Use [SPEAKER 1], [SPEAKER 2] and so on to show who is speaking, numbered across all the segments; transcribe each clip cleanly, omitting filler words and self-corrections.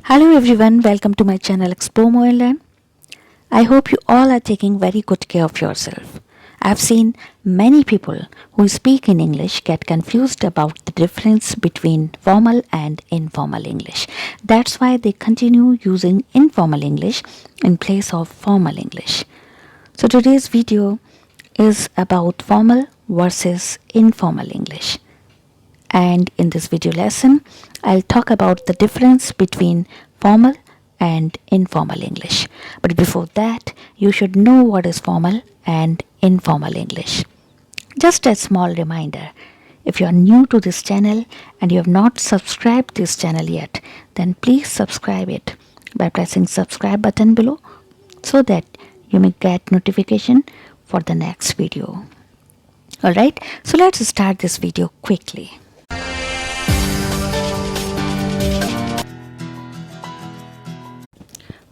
[SPEAKER 1] Hello everyone, welcome to my channel Explore More and Learn. I hope you all are taking very good care of yourself. I've seen many people who speak in English get confused about the difference between formal and informal English. That's why they continue using informal English in place of formal English. So today's video is about formal versus informal English. And in this video lesson, I'll talk about the difference between formal and informal English. But before that, you should know what is formal and informal English. Just a small reminder, if you are new to this channel and you have not subscribed this channel yet, then please subscribe it by pressing subscribe button below so that you may get notification for the next video. Alright, so let's start this video quickly.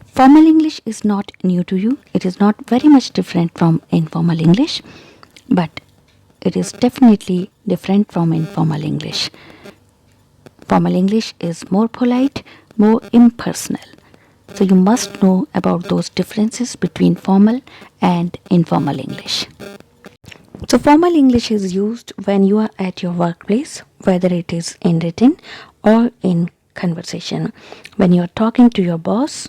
[SPEAKER 1] Formal English is not new to you. It is not very much different from informal English, but it is definitely different from informal English. Formal English is more polite, more impersonal. So you must know about those differences between formal and informal English. So formal English is used when you are at your workplace, whether it is in written or in conversation. When you are talking to your boss,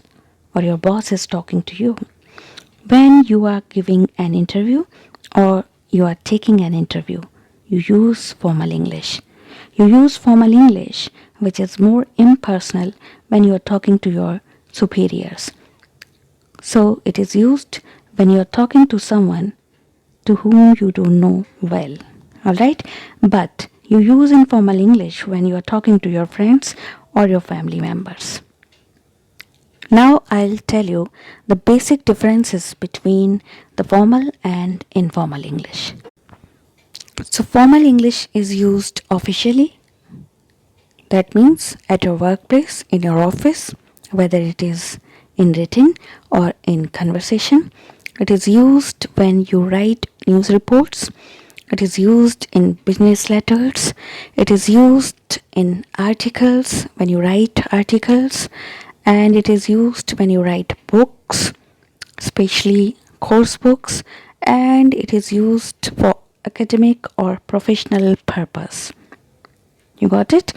[SPEAKER 1] or your boss is talking to you. When you are giving an interview or you are taking an interview, you use formal English. You use formal English, which is more impersonal when you are talking to your superiors. So it is used when you are talking to someone to whom you don't know well. Alright? But you use informal English when you are talking to your friends or your family members. Now I'll tell you the basic differences between the formal and informal English. So formal English is used officially. That means at your workplace, in your office, whether it is in written or in conversation. It is used when you write news reports. It is used in business letters. It is used in articles when you write articles. And it is used when you write books, especially course books, and it is used for academic or professional purpose. You got it?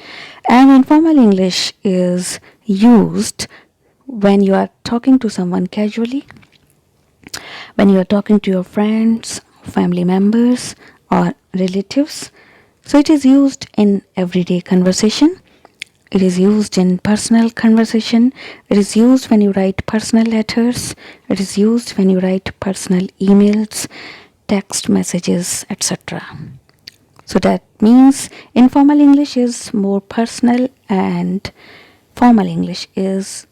[SPEAKER 1] And informal English is used when you are talking to someone casually, when you are talking to your friends, family members, or relatives. So it is used in everyday conversation. It is used in personal conversation. It is used when you write personal letters. It is used when you write personal emails, text messages, etc. So that means informal English is more personal and formal English is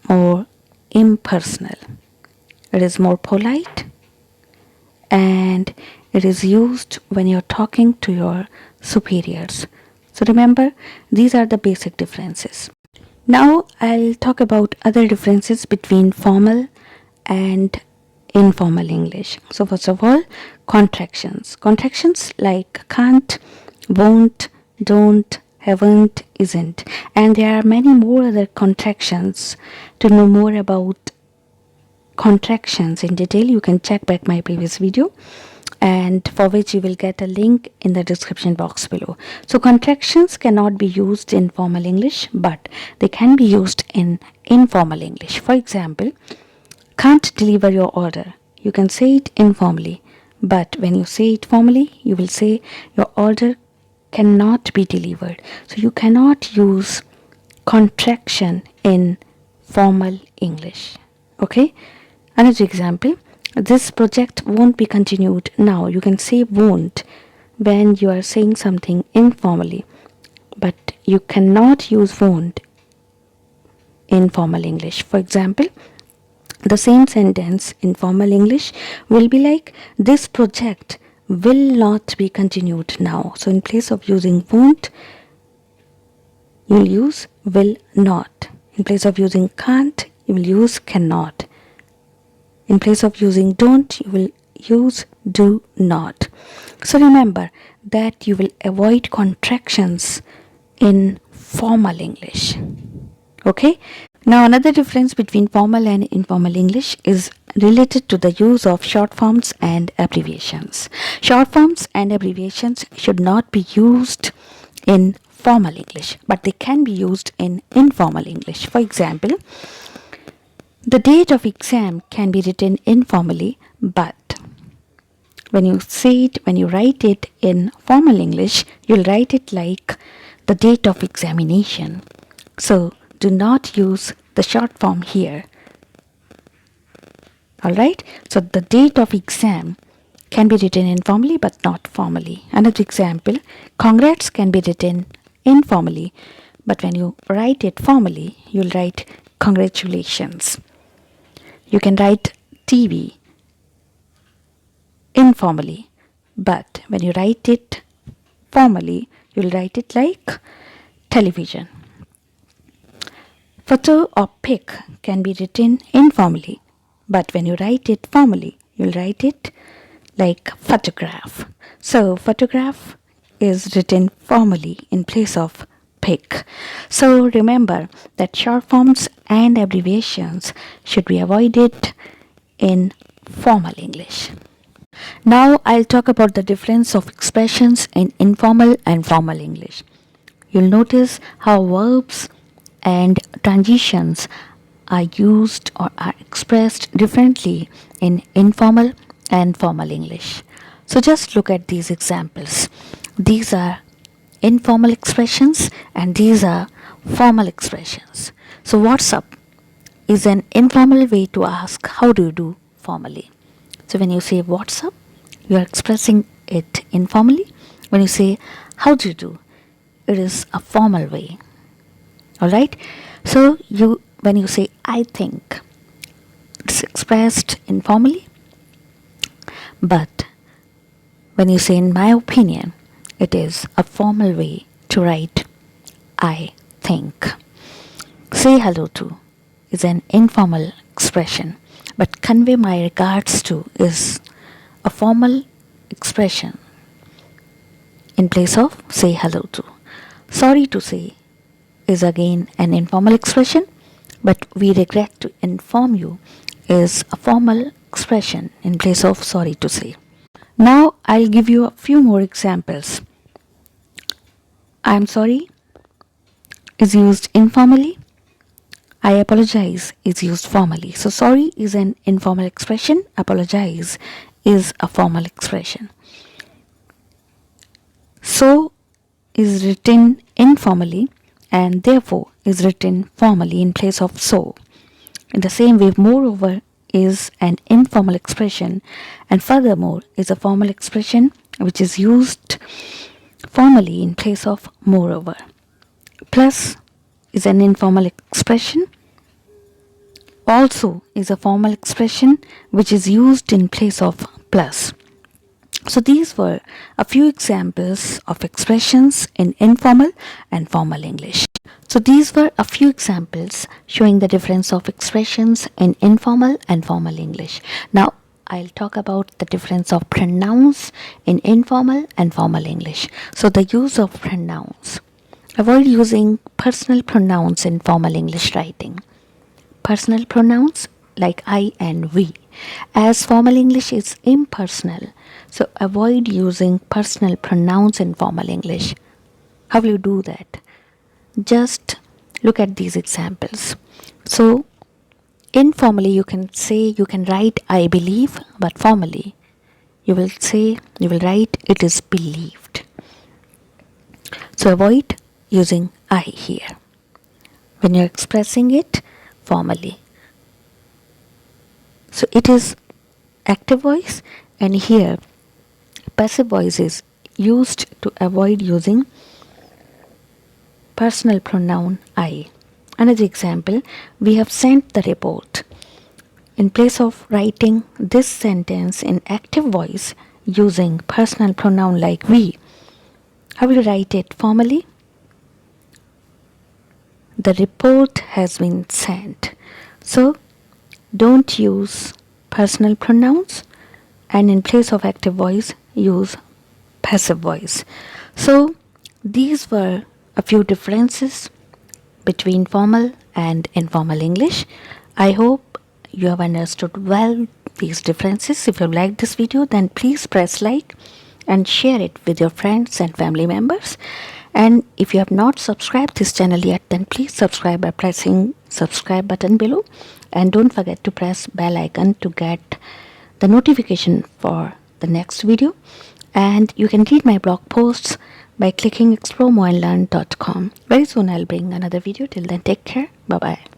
[SPEAKER 1] more impersonal. It is more polite and it is used when you're talking to your superiors. So remember, these are the basic differences. Now I'll talk about other differences between formal and informal English. So first of all, contractions. Contractions like can't, won't, don't, haven't, isn't. And there are many more other contractions. To know more about contractions in detail, you can check back my previous video, and for which you will get a link in the description box below. So contractions cannot be used in formal English, but they can be used in informal English. For example, can't deliver your order. You can say it informally, but when you say it formally, you will say your order cannot be delivered. So you cannot use contraction in formal English. Okay? Another example, this project won't be continued now. You can say won't when you are saying something informally, but you cannot use won't in formal English. For example, the same sentence in formal English will be like, this project will not be continued now. So in place of using won't, you will use will not. In place of using can't, you will use cannot. In place of using don't, you will use do not. So remember that you will avoid contractions in formal English. Okay. Now another difference between formal and informal English is related to the use of short forms and abbreviations. Short forms and abbreviations should not be used in formal English, but they can be used in informal English. For example, the date of exam can be written informally, but when you write it in formal English, you'll write it like the date of examination. So do not use the short form here. Alright? So the date of exam can be written informally but not formally. Another example, congrats can be written informally, but when you write it formally, you'll write congratulations. You can write TV informally, but when you write it formally, you'll write it like television. Photo or pic can be written informally, but when you write it formally, you'll write it like photograph. So photograph is written formally in place of pic. So remember that short forms and abbreviations should be avoided in formal English. Now I'll talk about the difference of expressions in informal and formal English. You'll notice how verbs and transitions are used or are expressed differently in informal and formal English. So just look at these examples. These are informal expressions and these are formal expressions. So what's up is an informal way to ask how do you do formally. So when you say what's up, you are expressing it informally. When you say how do you do, it is a formal way. Alright? So when you say I think, it's expressed informally. But when you say in my opinion, it is a formal way to write I think. Say hello to is an informal expression, but convey my regards to is a formal expression in place of say hello to. Sorry to say is again an informal expression, but we regret to inform you is a formal expression in place of sorry to say. Now I'll give you a few more examples. I'm sorry is used informally. I apologize is used formally. So sorry is an informal expression. Apologize is a formal expression. So is written informally and therefore is written formally in place of so. In the same way, moreover is an informal expression and furthermore is a formal expression which is used formally in place of moreover. Plus is an informal expression. Also is a formal expression which is used in place of plus. So these were a few examples of expressions in informal and formal English. So these were a few examples showing the difference of expressions in informal and formal English. Now I'll talk about the difference of pronouns in informal and formal English. So the use of pronouns. Avoid using personal pronouns in formal English writing. Personal pronouns like I and we, as formal English is impersonal, so avoid using personal pronouns in formal English. How will you do that? Just look at these examples. So informally you can write I believe, but formally you will write it is believed. So avoid using I here when you're expressing it formally. So it is active voice and here passive voice is used to avoid using personal pronoun I. Another example, we have sent the report. In place of writing this sentence in active voice using personal pronoun like we, how will you write it formally? The report has been sent. So don't use personal pronouns and in place of active voice use passive voice. So these were a few differences between formal and informal English. I hope you have understood well these differences. If you liked this video, then please press like and share it with your friends and family members. And if you have not subscribed this channel yet, then please subscribe by pressing subscribe button below, and don't forget to press bell icon to get the notification for the next video. And you can read my blog posts by clicking exploremoreandlearn.com. Very soon I'll bring another video. Till then, take care. Bye bye.